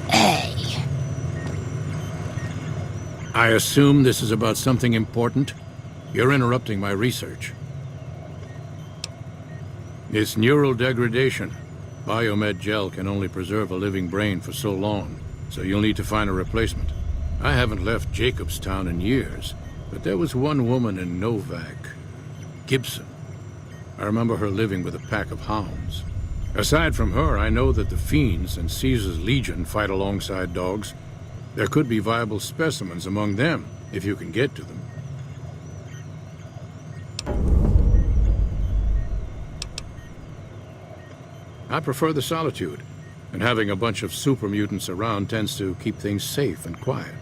Hey. I assume this is about something important? You're interrupting my research. It's neural degradation. Biomed gel can only preserve a living brain for so long, so you'll need to find a replacement. I haven't left Jacobstown in years, but there was one woman in Novak, Gibson. I remember her living with a pack of hounds. Aside from her, I know that the Fiends and Caesar's Legion fight alongside dogs. There could be viable specimens among them, if you can get to them. I prefer the solitude, and having a bunch of super mutants around tends to keep things safe and quiet.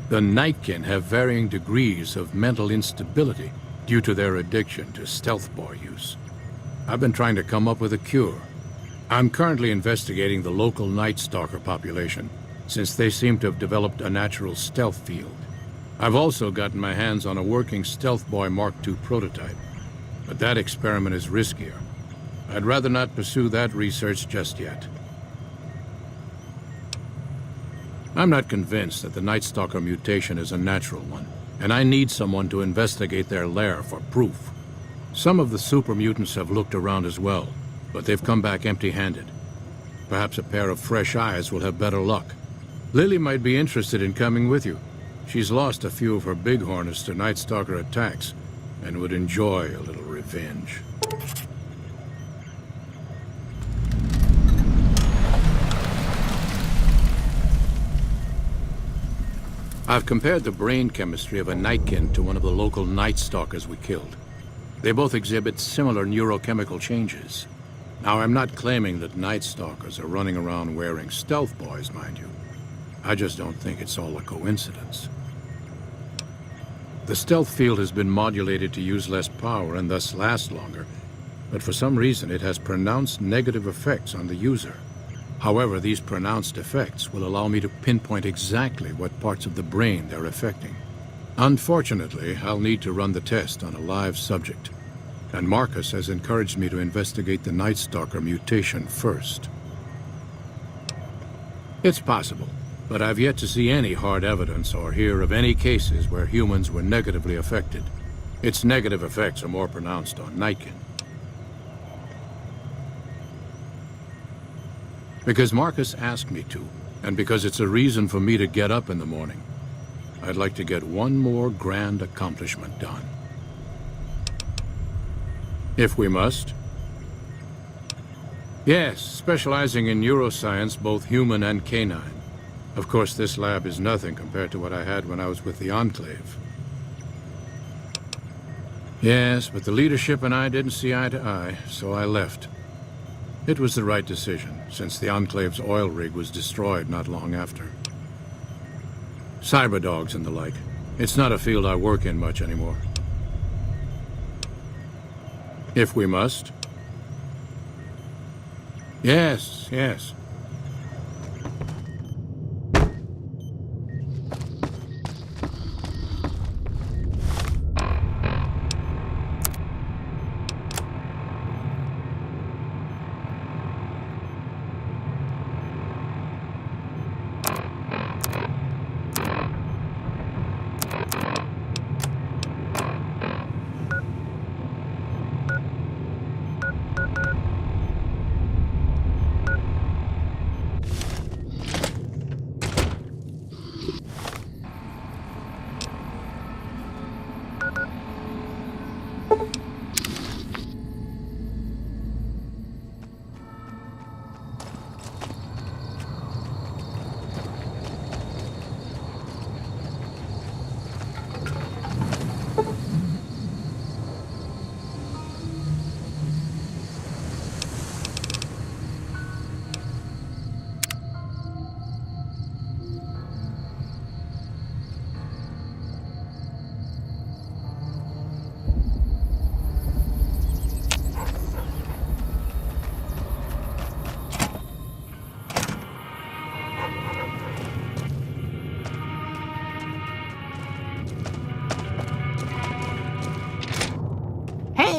The Nightkin have varying degrees of mental instability due to their addiction to stealth boy use. I've been trying to come up with a cure. I'm currently investigating the local Night Stalker population, since they seem to have developed a natural stealth field. I've also gotten my hands on a working Stealth Boy Mark II prototype, but that experiment is riskier. I'd rather not pursue that research just yet. I'm not convinced that the Night Stalker mutation is a natural one, and I need someone to investigate their lair for proof. Some of the super mutants have looked around as well, but they've come back empty-handed. Perhaps a pair of fresh eyes will have better luck. Lily might be interested in coming with you. She's lost a few of her bighorners to Night Stalker attacks, and would enjoy a little revenge. I've compared the brain chemistry of a Nightkin to one of the local Night Stalkers we killed. They both exhibit similar neurochemical changes. Now, I'm not claiming that Night Stalkers are running around wearing stealth boys, mind you. I just don't think it's all a coincidence. The stealth field has been modulated to use less power and thus last longer, but for some reason it has pronounced negative effects on the user. However, these pronounced effects will allow me to pinpoint exactly what parts of the brain they're affecting. Unfortunately, I'll need to run the test on a live subject, and Marcus has encouraged me to investigate the Night Stalker mutation first. It's possible, but I've yet to see any hard evidence or hear of any cases where humans were negatively affected. Its negative effects are more pronounced on Nightkin. Because Marcus asked me to, and because it's a reason for me to get up in the morning, I'd like to get one more grand accomplishment done. If we must. Yes, specializing in neuroscience, both human and canine. Of course, this lab is nothing compared to what I had when I was with the Enclave. Yes, but the leadership and I didn't see eye to eye, so I left. It was the right decision, since the Enclave's oil rig was destroyed not long after. Cyberdogs and the like. It's not a field I work in much anymore. If we must. Yes, yes.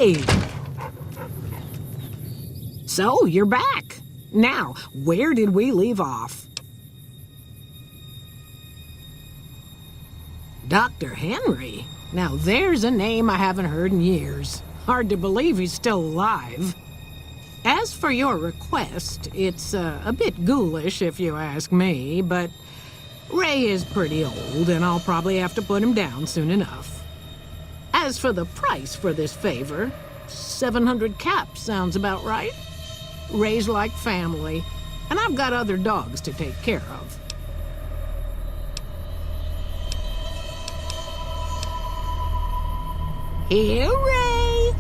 Ray! So, you're back. Now, where did we leave off? Dr. Henry? Now there's a name I haven't heard in years. Hard to believe he's still alive. As for your request, it's a bit ghoulish if you ask me, but Ray is pretty old and I'll probably have to put him down soon enough. As for the price for this favor, 700 caps sounds about right. Ray's like family, and I've got other dogs to take care of. Here, Ray.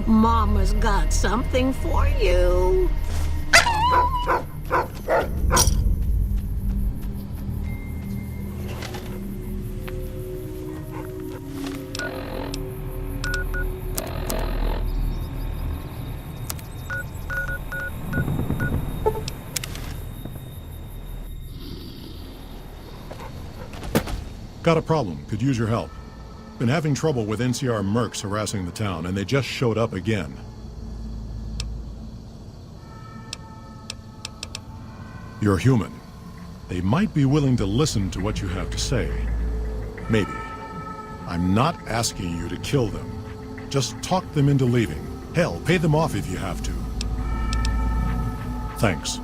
Mama's got something for you. Got a problem. Could use your help. Been having trouble with NCR mercs harassing the town, and they just showed up again. You're human. They might be willing to listen to what you have to say. Maybe. I'm not asking you to kill them. Just talk them into leaving. Hell, pay them off if you have to. Thanks.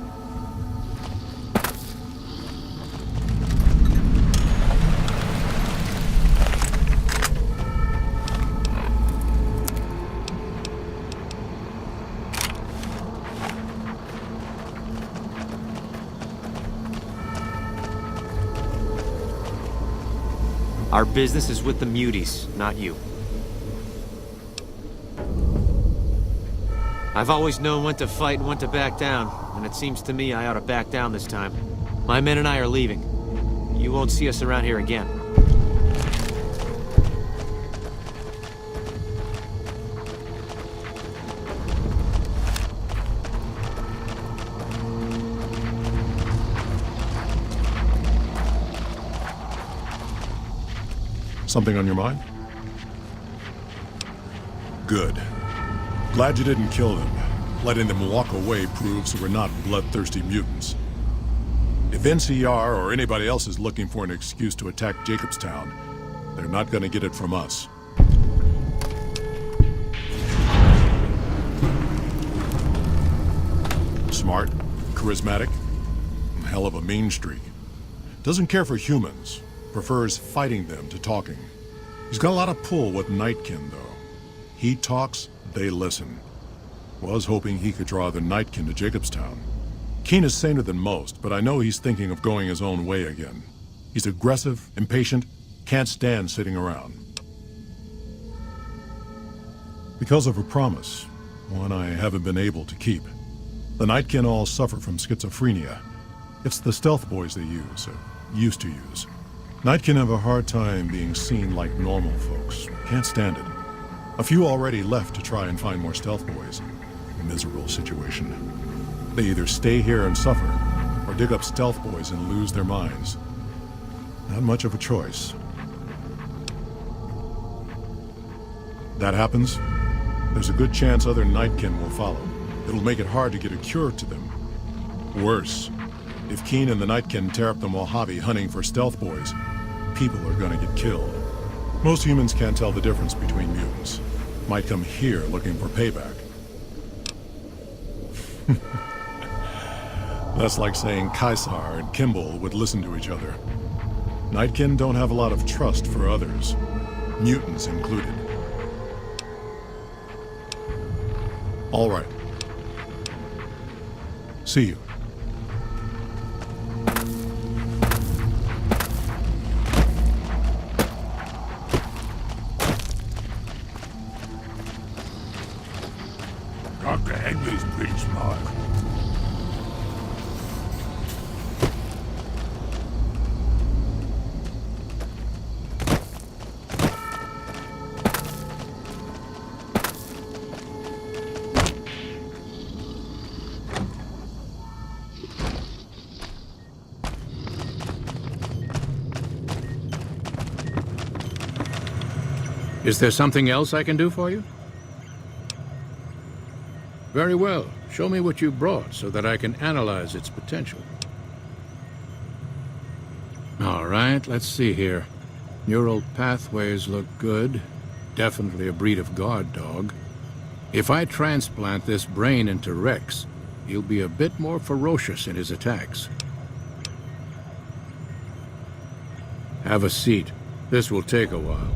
Our business is with the muties, not you. I've always known when to fight and when to back down, and it seems to me I ought to back down this time. My men and I are leaving. You won't see us around here again. Something on your mind? Good. Glad you didn't kill them. Letting them walk away proves we're not bloodthirsty mutants. If NCR or anybody else is looking for an excuse to attack Jacobstown, they're not gonna get it from us. Smart, charismatic, hell of a mean streak. Doesn't care for humans. Prefers fighting them to talking. He's got a lot of pull with Nightkin, though. He talks, they listen. Was hoping he could draw the Nightkin to Jacobstown. Keen is saner than most, but I know he's thinking of going his own way again. He's aggressive, impatient, can't stand sitting around. Because of a promise, one I haven't been able to keep. The Nightkin all suffer from schizophrenia. It's the stealth boys they use, or used to use. Nightkin have a hard time being seen like normal folks. Can't stand it. A few already left to try and find more stealth boys. Miserable situation. They either stay here and suffer, or dig up stealth boys and lose their minds. Not much of a choice. That happens, there's a good chance other Nightkin will follow. It'll make it hard to get a cure to them. Worse, if Keen and the Nightkin tear up the Mojave hunting for stealth boys, people are gonna get killed. Most humans can't tell the difference between mutants. Might come here looking for payback. That's like saying Caesar and Kimball would listen to each other. Nightkin don't have a lot of trust for others, mutants included. All right. See you. Dr. Henry's pretty smart. Is there something else I can do for you? Very well. Show me what you brought so that I can analyze its potential. All right, let's see here. Neural pathways look good. Definitely a breed of guard dog. If I transplant this brain into Rex, he'll be a bit more ferocious in his attacks. Have a seat. This will take a while.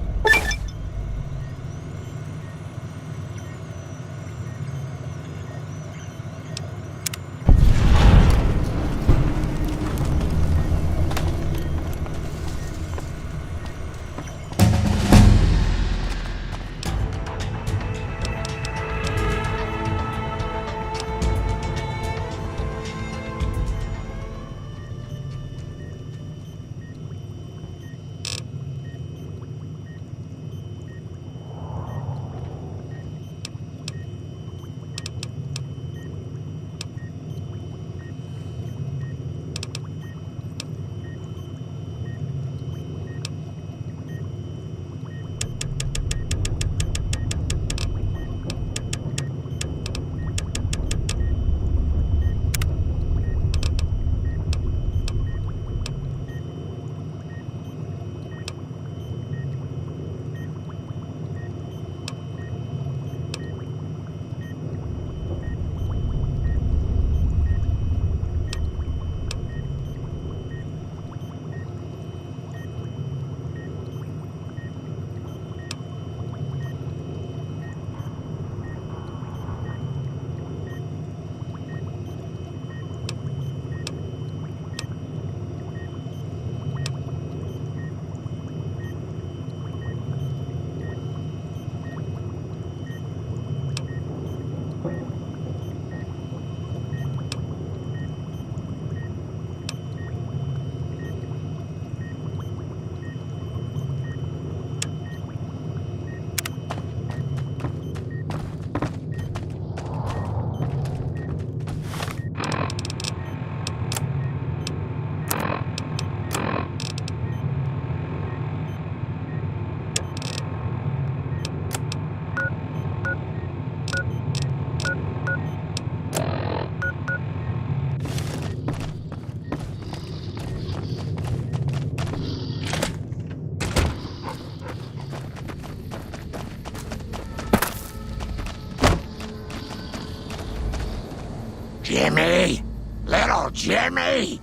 Jimmy! Little Jimmy!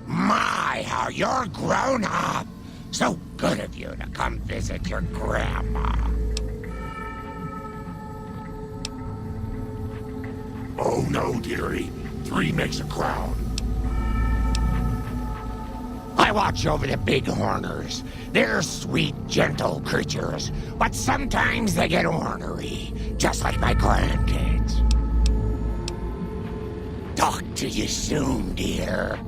My, how you're grown up! So good of you to come visit your grandma. Oh no, dearie. 3 makes a crown. I watch over the bighorners. They're sweet, gentle creatures, but sometimes they get ornery, just like my grandkids. Talk to you soon, dear.